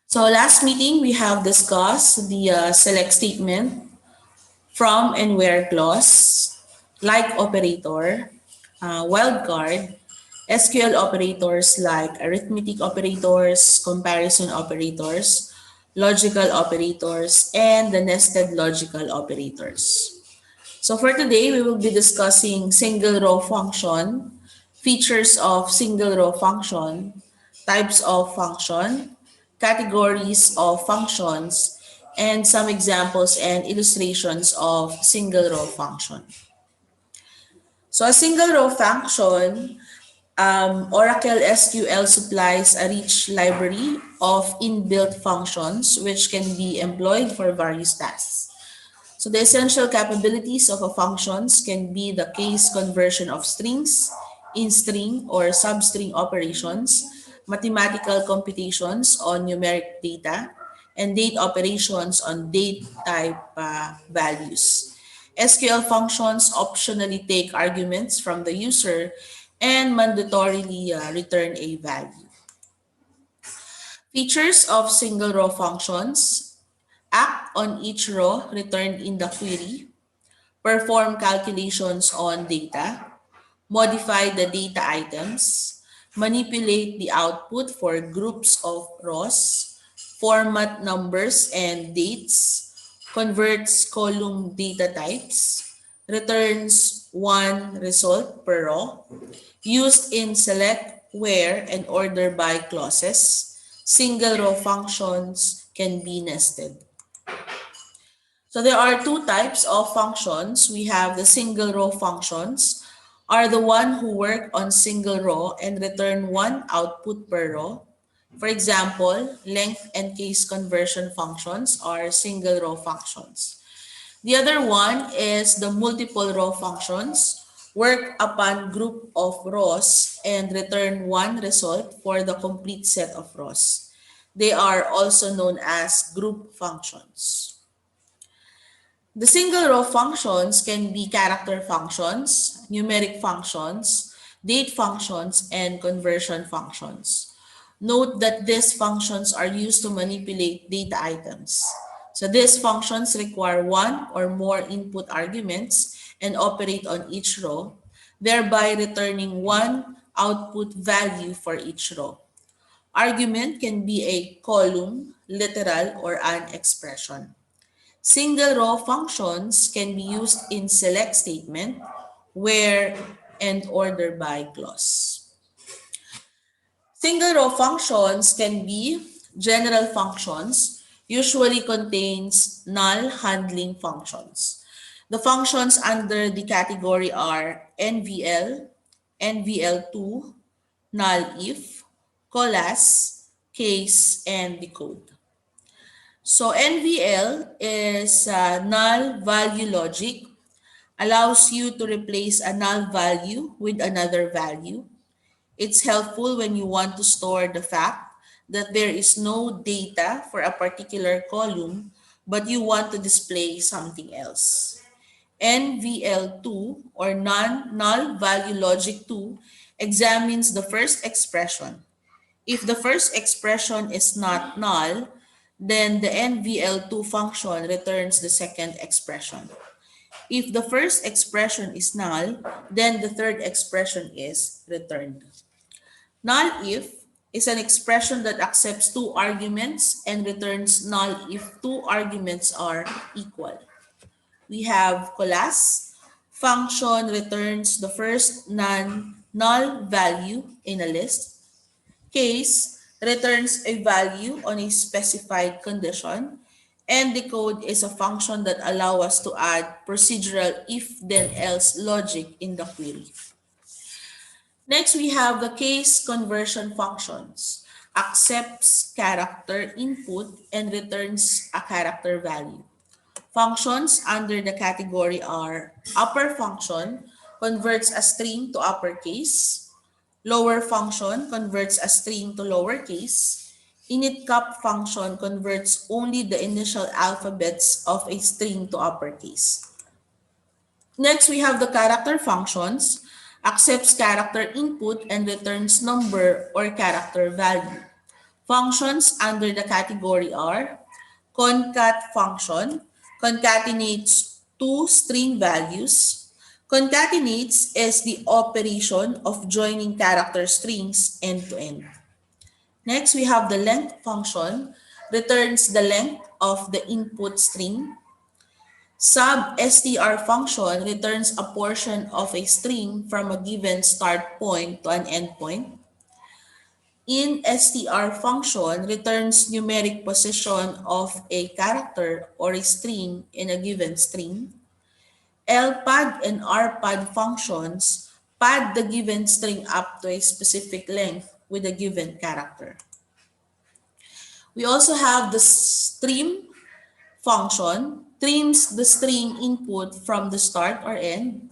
So last meeting, we have discussed the select statement, from and where clause, like operator, wildcard, SQL operators like arithmetic operators, comparison operators, logical operators, and the nested logical operators. So for today, we will be discussing single row function, features of single row function, types of function, categories of functions, and some examples and illustrations of single row function. So a single row function, Oracle SQL supplies a rich library of inbuilt functions which can be employed for various tasks. So the essential capabilities of a functions can be the case conversion of strings, in-string or substring operations, mathematical computations on numeric data, and date operations on date type values. SQL functions optionally take arguments from the user and mandatorily return a value. Features of single row functions: act on each row returned in the query, perform calculations on data, modify the data items, manipulate the output for groups of rows, format numbers and dates, converts column data types, returns one result per row, used in select, where, and order by clauses. Single row functions can be nested. So there are two types of functions. We have the single row functions, are the one who work on single row and return one output per row. For example, length and case conversion functions are single row functions. The other one is the multiple row functions, work upon group of rows and return one result for the complete set of rows. They are also known as group functions. The single row functions can be character functions, numeric functions, date functions, and conversion functions. Note that these functions are used to manipulate data items. So these functions require one or more input arguments and operate on each row, thereby returning one output value for each row. Argument can be a column, literal, or an expression. Single row functions can be used in select statement, where, and order by clause. Single row functions can be general functions, usually contains null handling functions. The functions under the category are NVL, NVL2, null if, colas, case, and decode. So NVL is null value logic, allows you to replace a null value with another value. It's helpful when you want to store the fact that there is no data for a particular column, but you want to display something else. NVL2, or null value logic 2, examines the first expression. If the first expression is not null, then the NVL2 function returns the second expression. If the first expression is null, then the third expression is returned. Null if is an expression that accepts two arguments and returns null if two arguments are equal. We have colas. Function returns the first non-null value in a list. Case returns a value on a specified condition, and decode is a function that allows us to add procedural if-then-else logic in the query. Next, we have the case conversion functions. Accepts character input and returns a character value. Functions under the category are upper function, converts a string to uppercase. Lower function converts a string to lowercase. Initcap function converts only the initial alphabets of a string to uppercase. Next, we have the character functions, accepts character input and returns number or character value. Functions under the category are concat function, concatenates two string values. Concatenates is the operation of joining character strings end to end. Next, we have the length function, returns the length of the input string. Sub-str function returns a portion of a string from a given start point to an end point. In-str function returns numeric position of a character or a string in a given string. Lpad and rpad functions pad the given string up to a specific length with a given character. We also have the stream function, trims the string input from the start or end,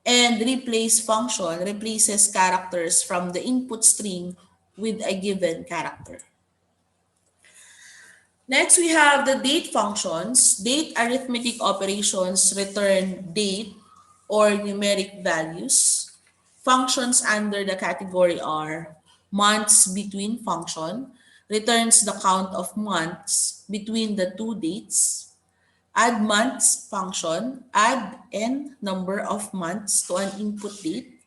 and replace function replaces characters from the input string with a given character. Next, we have the date functions. Date arithmetic operations return date or numeric values. Functions under the category are months between function, returns the count of months between the two dates. Add months function, add n number of months to an input date.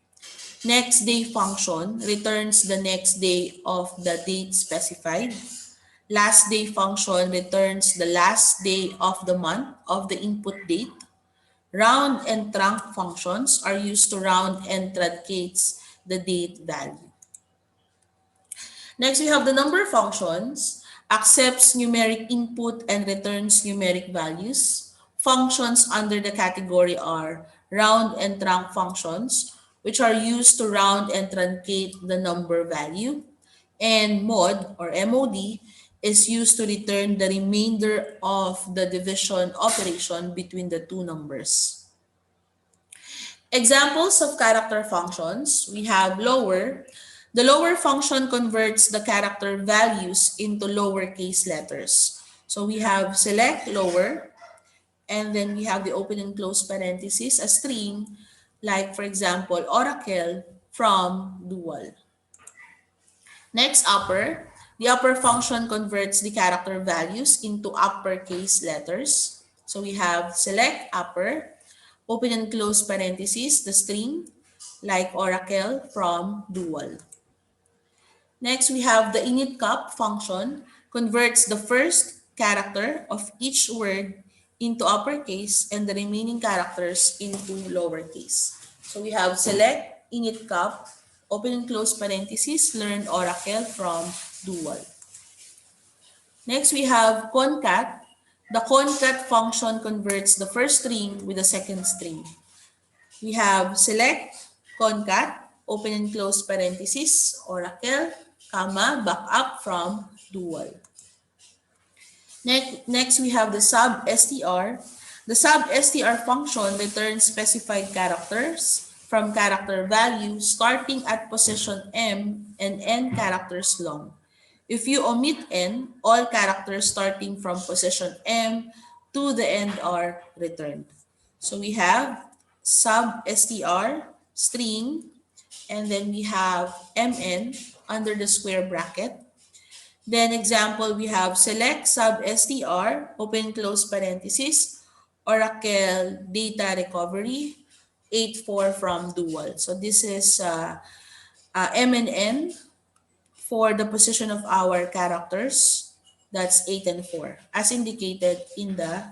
Next day function returns the next day of the date specified. Last day function returns the last day of the month of the input date. Round and trunc functions are used to round and truncates the date value. Next, we have the number functions, accepts numeric input and returns numeric values. Functions under the category are round and trunc functions, which are used to round and truncate the number value. And mod or MOD is used to return the remainder of the division operation between the two numbers. Examples of character functions, we have lower. The lower function converts the character values into lowercase letters. So we have select lower, and then we have the open and close parentheses, a string, like for example, oracle from dual. Next, upper. The upper function converts the character values into uppercase letters. So we have select upper, open and close parentheses, the string, like oracle from dual. Next, we have the init cup function, converts the first character of each word into uppercase and the remaining characters into lowercase. So we have select init cup, open and close parentheses, learn oracle from dual. Next, we have concat. The concat function converts the first string with the second string. We have select, concat, open and close parentheses, oracle, comma, back up from dual. Next, we have the sub-str. The sub-str function returns specified characters from character value starting at position m and n characters long. If you omit n, all characters starting from position m to the end are returned. So we have sub-str, string, and then we have mn under the square bracket. Then example, we have select sub-str, open close parenthesis, oracle data recovery, 84 from dual. So this is m and n for the position of our characters. That's 8 and 4, as indicated in the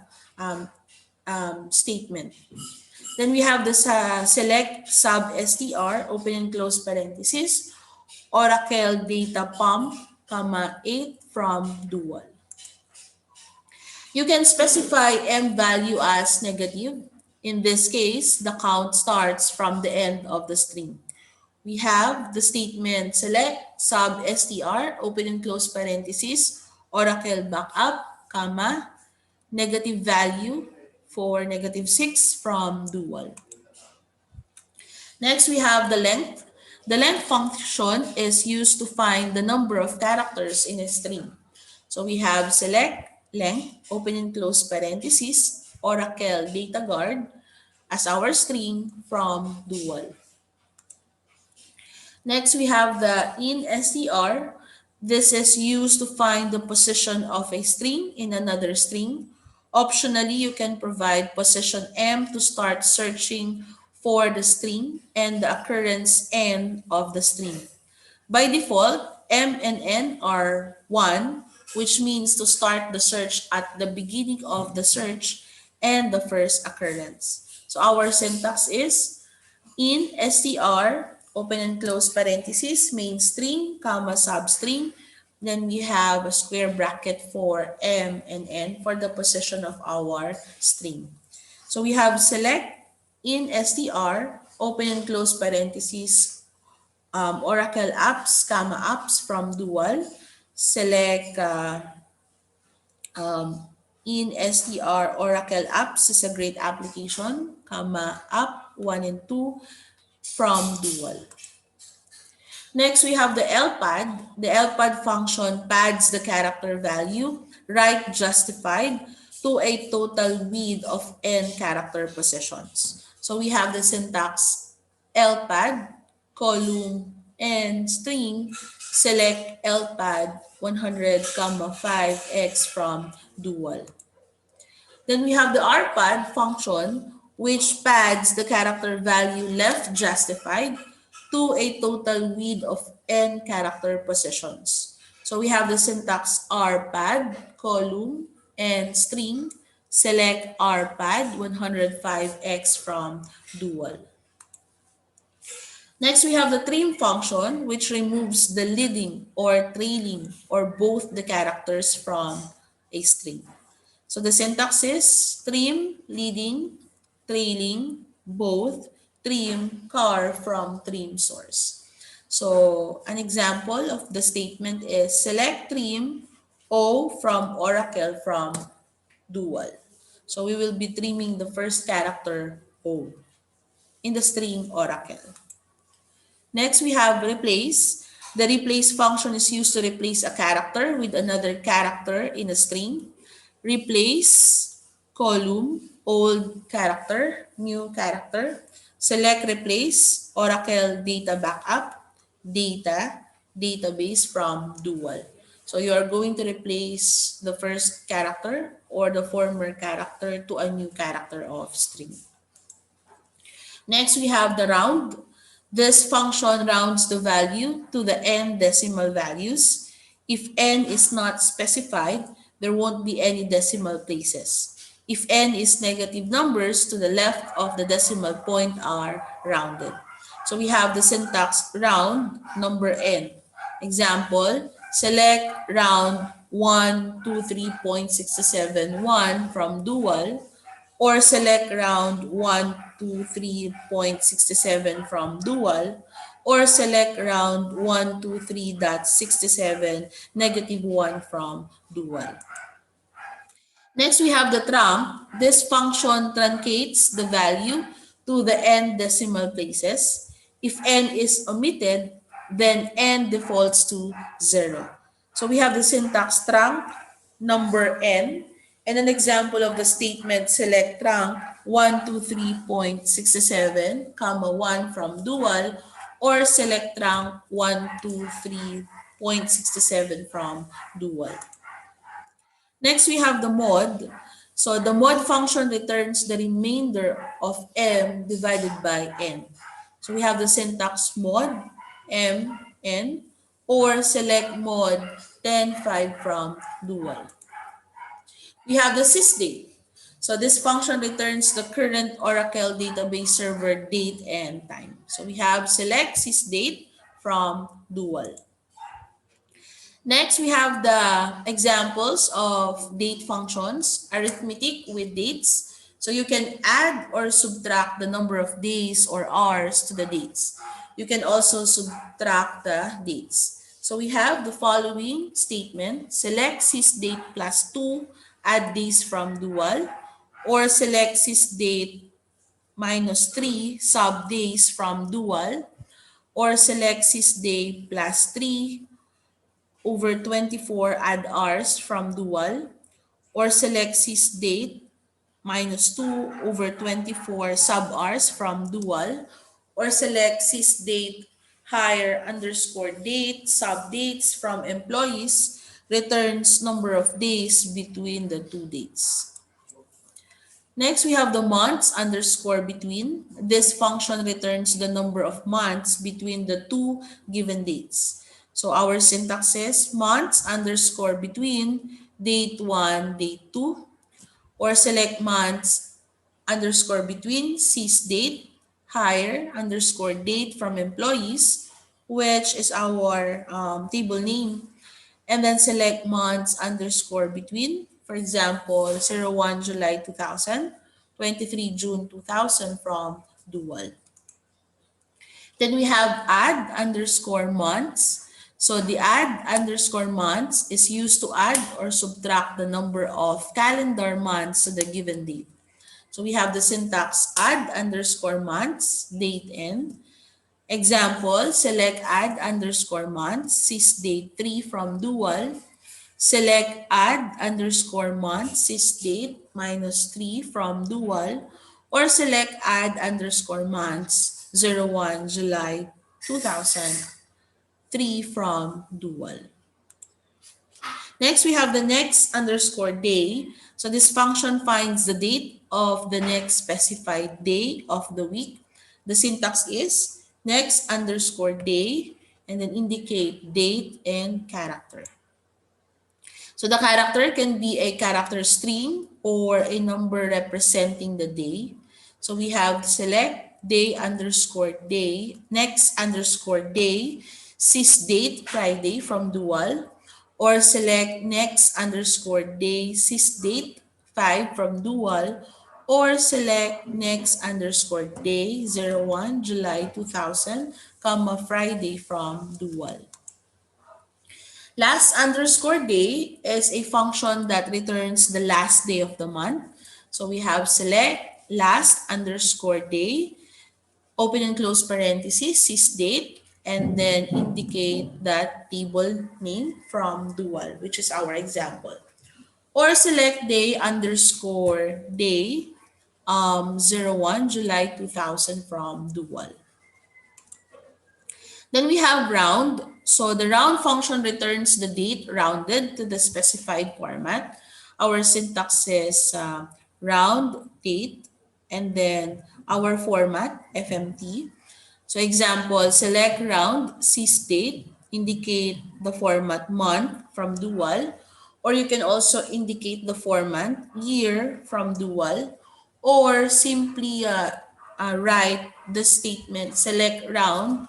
statement. Then we have the select sub-str, open and close parenthesis, oracle data pump, comma, 8 from dual. You can specify m value as negative. In this case, the count starts from the end of the string. We have the statement select sub-str, open and close parenthesis, oracle backup, comma, negative value for negative 6 from dual. Next, we have the length. The length function is used to find the number of characters in a string. So we have select length, open and close parenthesis, oracle data guard as our string from dual. Next, we have the in str. This is used to find the position of a string in another string. Optionally, you can provide position M to start searching for the string and the occurrence N of the string. By default, M and N are 1, which means to start the search at the beginning of the search and the first occurrence. So our syntax is in str, open and close parenthesis, main string, comma, substring. Then we have a square bracket for M and N for the position of our string. So we have select in str, open and close parenthesis, Oracle apps, comma, apps from dual. Select in str Oracle apps is a great application, comma, app 1 and 2 from dual. Next, we have the LPAD. The LPAD function pads the character value, right justified, to a total width of n character positions. So we have the syntax LPAD, column, and string, select LPAD 100, 5x from dual. Then we have the rpad function, which pads the character value left justified to a total width of n character positions. So we have the syntax rpad, column, and string. Select rpad 105x from dual. Next, we have the trim function, which removes the leading or trailing or both the characters from a string. So the syntax is trim, leading, trailing, both, trim, car from trim source. So an example of the statement is select trim O from Oracle from dual. So we will be trimming the first character O in the string Oracle. Next, we have replace. The replace function is used to replace a character with another character in a string. Replace, column, old character, new character. Select replace, Oracle data backup, data, database from dual. So you are going to replace the first character or the former character to a new character of string. Next, we have the round. This function rounds the value to the n decimal values. If n is not specified, there won't be any decimal places. If n is negative numbers, to the left of the decimal point are rounded. So we have the syntax round number n. Example, select round 123.671 from dual, or select round 123.67 from dual, or select round 123.67 negative 1 from dual. Next, we have the trunc. This function truncates the value to the n decimal places. If n is omitted, then n defaults to 0. So we have the syntax trunc number n, and an example of the statement select trunc 123.67, comma 1 from dual, or select trunc 123.67 from dual. Next, we have the mod. So the mod function returns the remainder of m divided by n. So we have the syntax mod m n, or select mod 10 5 from dual. We have the sysdate. So this function returns the current Oracle database server date and time. So we have select sysdate from dual. Next, we have the examples of date functions, arithmetic with dates. So you can add or subtract the number of days or hours to the dates. You can also subtract the dates. So we have the following statement: select sysdate plus 2, add days from dual, or select sysdate minus 3, sub days from dual, or select sysday plus 3 over 24 add hours from dual, or select sysdate minus 2 over 24 sub hours from dual, or select sysdate hire underscore date, subdates from employees, returns number of days between the two dates. Next, we have the months underscore between. This function returns the number of months between the two given dates. So our syntax is months underscore between date 1, date 2, or select months underscore between sys date, hire underscore date from employees, which is our table name, and then select months underscore between, for example, 01 July 2000, 23 June 2000 from dual. Then we have add underscore months. So the add underscore months is used to add or subtract the number of calendar months to the given date. So we have the syntax add underscore months, date end. Example, select add underscore months, sys date 3 from dual. Select add underscore month, sys date minus 3 from dual. Or select add underscore months, 01 July 2003 from dual. Next, we have the next underscore day. So this function finds the date of the next specified day of the week. The syntax is next underscore day and then indicate date and character. So the character can be a character string or a number representing the day. So we have select day underscore day, next underscore day, sys date Friday from dual, or select next underscore day, sys date 5 from dual, or select next underscore day 01 July 2000, comma Friday from dual. Last underscore day is a function that returns the last day of the month. So we have select last underscore day, open and close parentheses, sys date, and then indicate that table name from dual, which is our example. Or select day underscore day 01 July 2000 from dual. Then we have round. So the round function returns the date rounded to the specified format. Our syntax is round date and then our format FMT. So example, select round sys date, indicate the format month from dual, or you can also indicate the format year from dual, or simply write the statement select round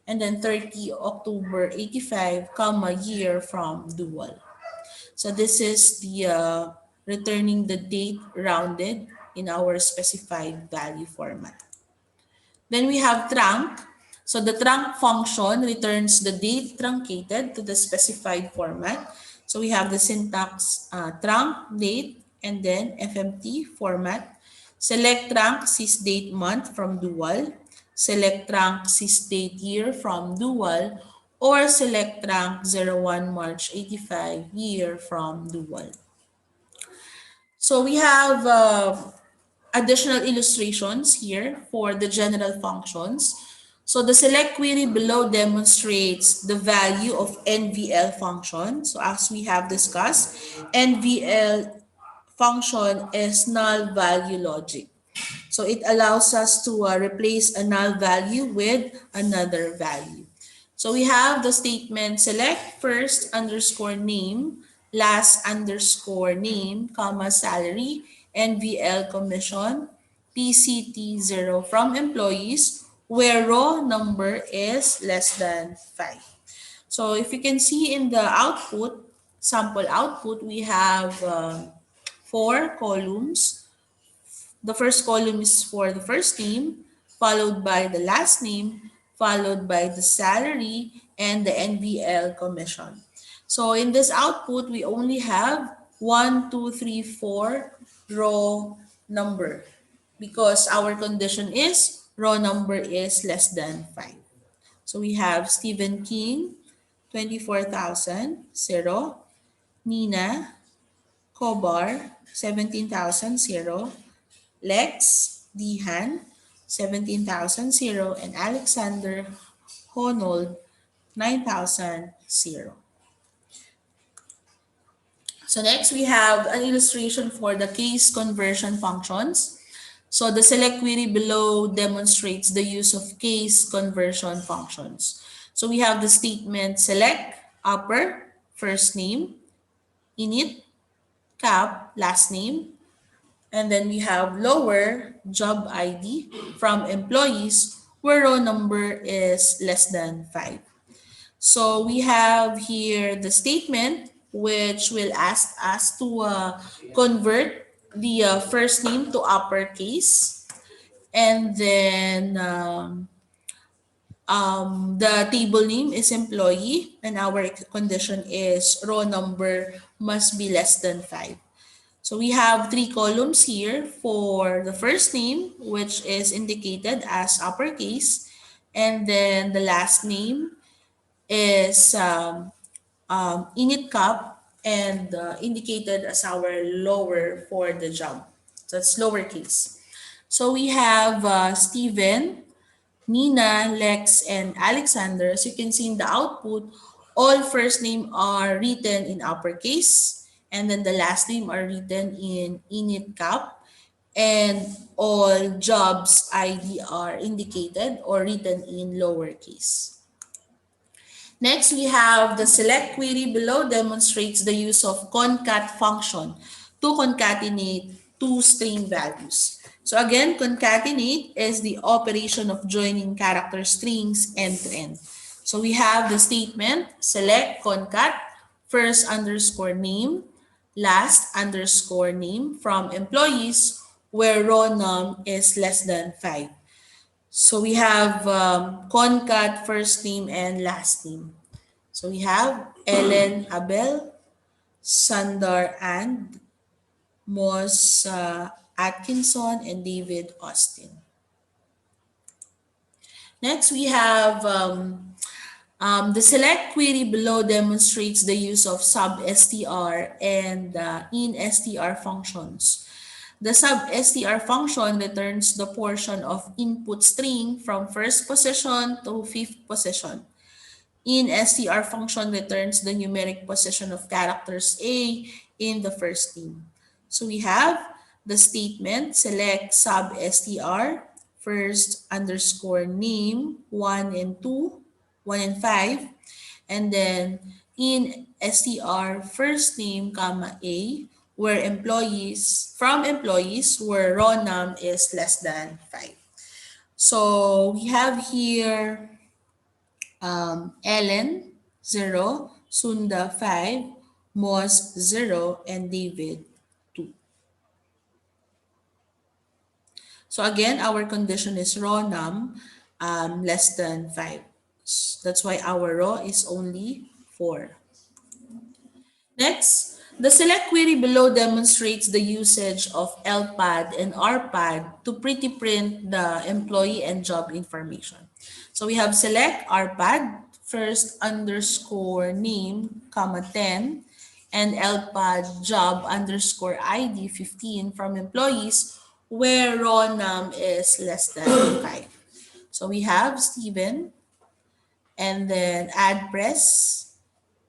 and then 30 October 85, comma year from dual. So this is the returning the date rounded in our specified value format. Then we have trunc. So the trunc function returns the date truncated to the specified format. So we have the syntax trunc date and then FMT format. Select trunc sys date month from dual. Select trunc sys date year from dual. Or select trunc 01 March 85 year from dual. So we have additional illustrations here for the general functions. So the select query below demonstrates the value of NVL function. So as we have discussed, NVL function is null value logic. So it allows us to replace a null value with another value. So we have the statement select first underscore name, last underscore name, comma salary, NVL commission, PCT 0 from employees where raw number is less than 5. So if you can see in the output, sample output, we have 4 columns. The first column is for the first name, followed by the last name, followed by the salary, and the NVL commission. So in this output, we only have 1, 2, 3, 4 row number because our condition is row number is less than 5. So we have Stephen King, 24,000, 0. Nina, Kobar, 17,000, 0. Lex, Dihan, 17,000, and Alexander Honnold 9000. So next we have an illustration for the case conversion functions. So the select query below demonstrates the use of case conversion functions. So we have the statement select upper first name, init cap last name, and then we have lower job ID from employees where row number is less than 5. So we have here the statement which will ask us to convert the first name to uppercase, and then the table name is employee, and our condition is row number must be less than 5. So we have three columns here for the first name, which is indicated as uppercase, and then the last name is init cap and indicated as our lower for the job. So that's lowercase. So we have Steven, Nina, Lex, and Alexander. As you can see in the output, all first name are written in uppercase, and then the last name are written in init cap, and all jobs ID are indicated or written in lowercase. Next, we have the select query below demonstrates the use of concat function to concatenate two string values. So again, concatenate is the operation of joining character strings end to end. So we have the statement select concat first underscore name, last underscore name from employees where row num is less than 5. So we have concat first name and last name. So we have Ellen Abel, Sundar and Moss Atkinson, and David Austin. Next, we have the select query below demonstrates the use of sub-str and in-str functions. The sub-str function returns the portion of input string from first position to fifth position. In-str function returns the numeric position of characters A in the first name. So we have the statement select sub-str first underscore name 1 and 2, 1 and 5, and then in str first name comma A where employees where raw num is less than 5. So we have here Ellen 0, Sunda 5, Moss 0, and David 2. So again, our condition is raw num less than 5. That's why our raw is only 4. Next, the select query below demonstrates the usage of LPAD and RPAD to pretty print the employee and job information. So we have select RPAD first underscore name comma 10 and LPAD job underscore ID 15 from employees where raw num is less than 5. So we have Steven and then add press,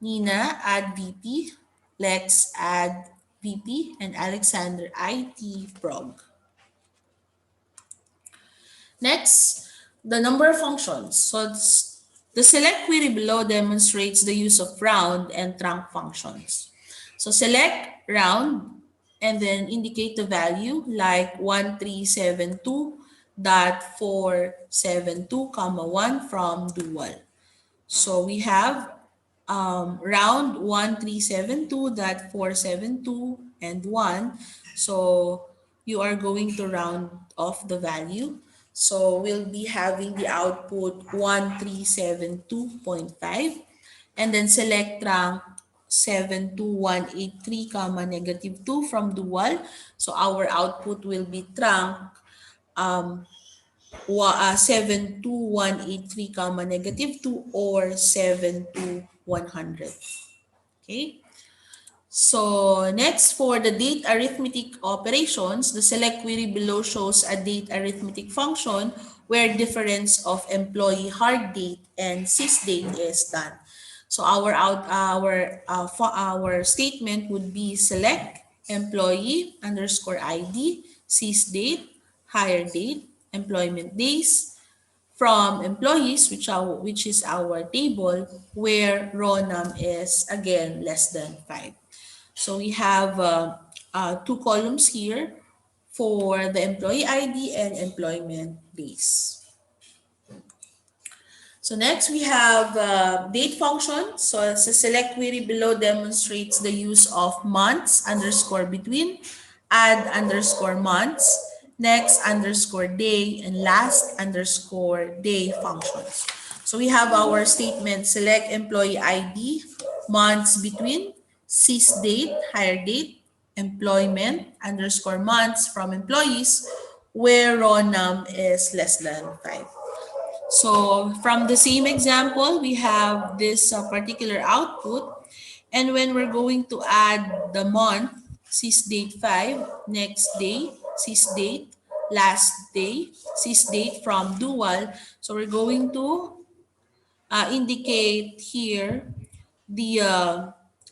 Nina add VP, Lex add VP, and Alexander IT prog. Next, the number of functions. So the select query below demonstrates the use of round and trunc functions. So select round and then indicate the value like 1372.472, comma 1 from dual. So we have round 1372.472 and 1. So you are going to round off the value. So we'll be having the output 1372.5 and then select rank 72183 comma negative 2 from dual. So our output will be trunk 72183 comma negative 2 or 72100. Okay. So next, for the date arithmetic operations, the select query below shows a date arithmetic function where difference of employee hard date and cease date is done. So our statement would be select employee underscore ID, cease date, hire date, employment days from employees, which is our table, where raw num is again less than 5. So we have two columns here for the employee ID and employment days. So next we have date function. So as a select query below demonstrates the use of months underscore between, add underscore months, next underscore day, and last underscore day functions. So we have our statement select employee ID, months between, cease date, hire date, employment underscore months from employees, where raw num is less than 5. So from the same example, we have this particular output. And when we're going to add the month, sys date 5, next day, sys date, last day, sys date from dual. So we're going to indicate here the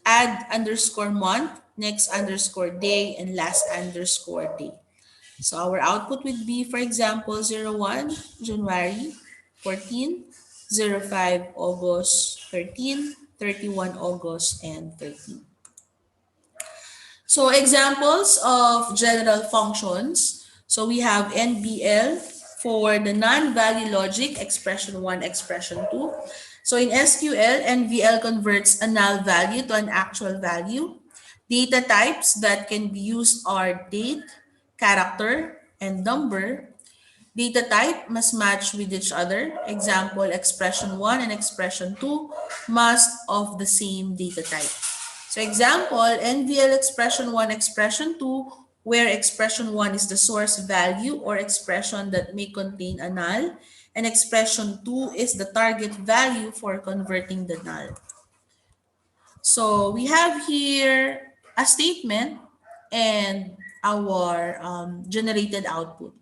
add underscore month, next underscore day, and last underscore day. So our output would be, for example, 01 January 14, 05 August 13, 31 August, and 13. So examples of general functions. So we have NBL for the non-value logic, expression 1, expression 2. So in SQL, NVL converts a null value to an actual value. Data types that can be used are date, character, and number. Data type must match with each other. Example, expression 1 and expression 2 must of the same data type. So example, NVL expression 1, expression 2, where expression 1 is the source value or expression that may contain a null, and expression 2 is the target value for converting the null. So we have here a statement and our generated output.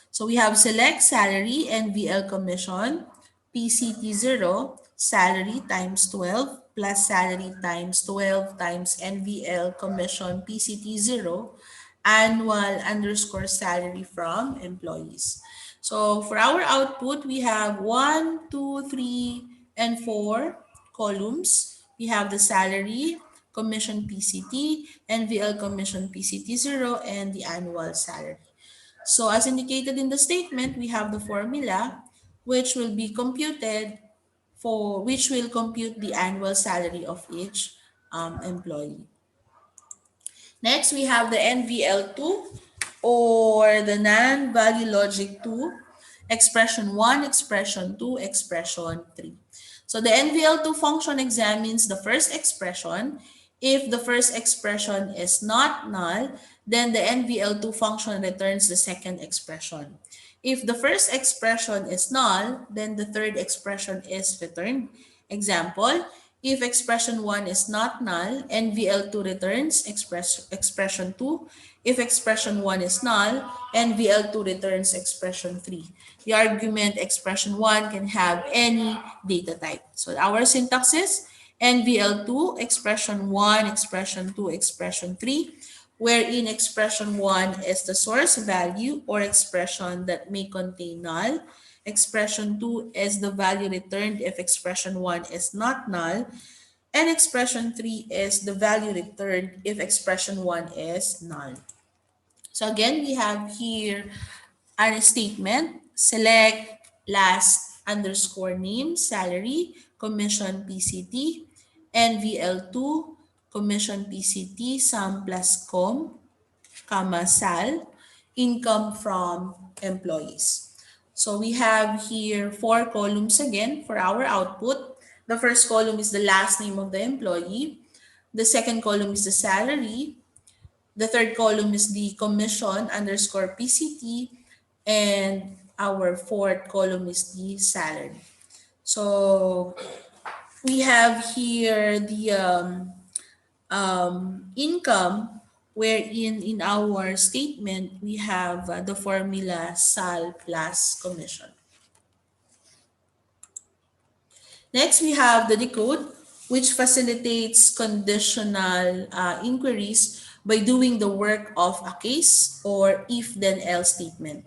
So we have select salary, NVL commission, PCT 0, salary times 12 plus salary times 12 times NVL commission PCT 0, annual underscore salary from employees. So for our output, we have 1, 2, 3, and 4 columns. We have the salary, commission PCT, NVL commission PCT 0, and the annual salary. So as indicated in the statement, we have the formula which will be computed which will compute the annual salary of each employee. Next, we have the NVL2 or the non-value logic 2, expression 1, expression 2, expression 3. So the NVL2 function examines the first expression. If the first expression is not null, then the NVL2 function returns the second expression. If the first expression is null, then the third expression is returned. Example, if expression 1 is not null, NVL2 returns expression 2. If expression 1 is null, NVL2 returns expression 3. The argument expression 1 can have any data type. So our syntax is NVL2, expression 1, expression 2, expression 3, wherein expression 1 is the source value or expression that may contain null. Expression 2 is the value returned if expression 1 is not null. And expression 3 is the value returned if expression 1 is null. So again, we have here a statement, select last underscore name, salary, commission PCT, NVL2, commission PCT, sum plus com, comma, sal, income from employees. So we have here 4 columns again for our output. The first column is the last name of the employee. The second column is the salary. The third column is the commission underscore PCT. And our fourth column is the salary. So we have here the income, wherein in our statement we have the formula sal plus commission. Next, we have the decode, which facilitates conditional inquiries by doing the work of a case or if then else statement.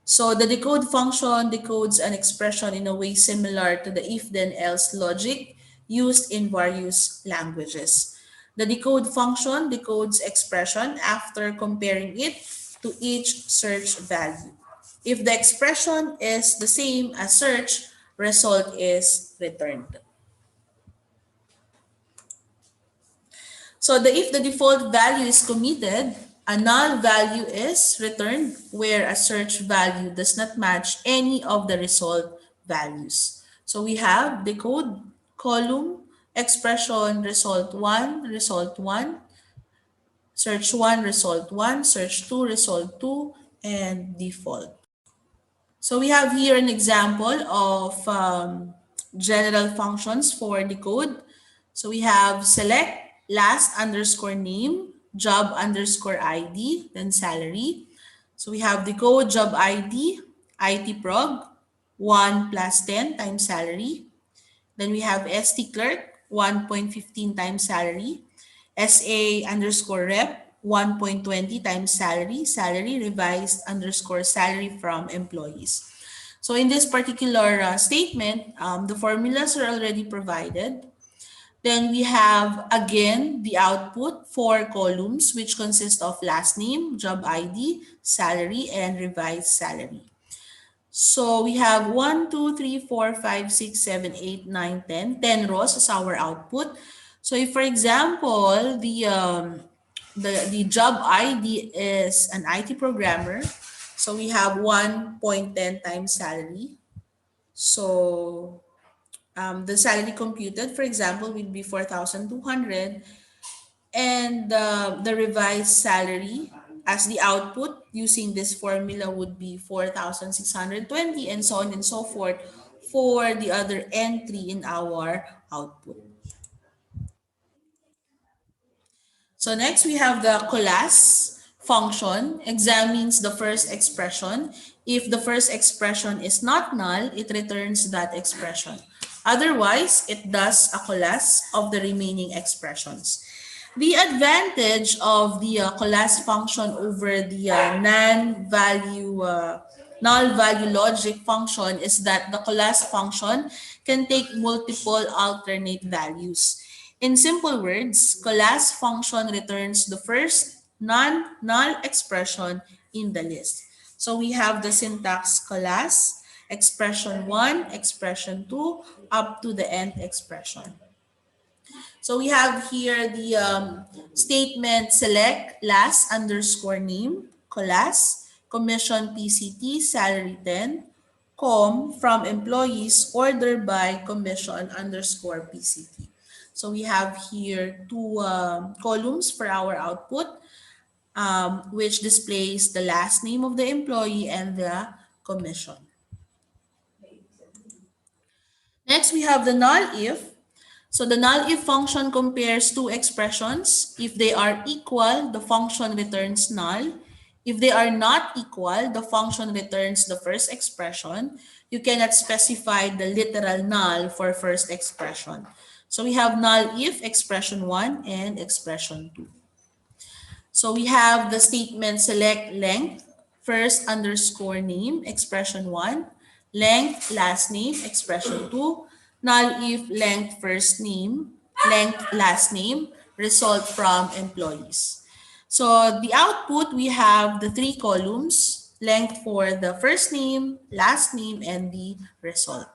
So the decode function decodes an expression in a way similar to the if then else logic used in various languages. The decode function decodes expression after comparing it to each search value. If the expression is the same as search, result is returned. So if the default value is committed, a null value is returned where a search value does not match any of the result values. So we have decode, column, expression, result 1, search 1, result 1, search 2, result 2, and default. So we have here an example of general functions for decode. So we have select last underscore name, job underscore ID, then salary. So we have decode job ID, IT prog, 1 plus 10 times salary. Then we have ST clerk, 1.15 times salary. SA underscore rep, 1.20 times salary, salary revised underscore salary from employees. So in this particular statement, the formulas are already provided. Then we have again the output for columns, which consist of last name, job ID, salary, and revised salary. So we have 1, 2, 3, 4, 5, 6, 7, 8, 9, 10. 10 rows as our output. So if, for example, the job ID is an IT programmer, so we have 1.10 times salary. So the salary computed, for example, will be 4,200, and the revised salary as the output using this formula would be 4,620, and so on and so forth for the other entry in our output. So next we have the colas function examines the first expression. If the first expression is not null, it returns that expression. Otherwise, it does a colas of the remaining expressions. The advantage of the colas function over the null value logic function is that the colas function can take multiple alternate values. In simple words, colas function returns the first non-null expression in the list. So we have the syntax colas, expression 1, expression 2, up to the nth expression. So we have here the statement select last underscore name, colas, commission PCT, salary 10, from employees, order by commission underscore PCT. So we have here two columns for our output, which displays the last name of the employee and the commission. Next, we have the null if. So the null if function compares two expressions. If they are equal, the function returns null. If they are not equal, the function returns the first expression. You cannot specify the literal null for first expression. So we have null if expression 1 and expression 2. So we have the statement select length, first underscore name, expression 1, length last name, expression 2, null if length first name, length last name, result from employees. So the output, we have the three columns, length for the first name, last name, and the result.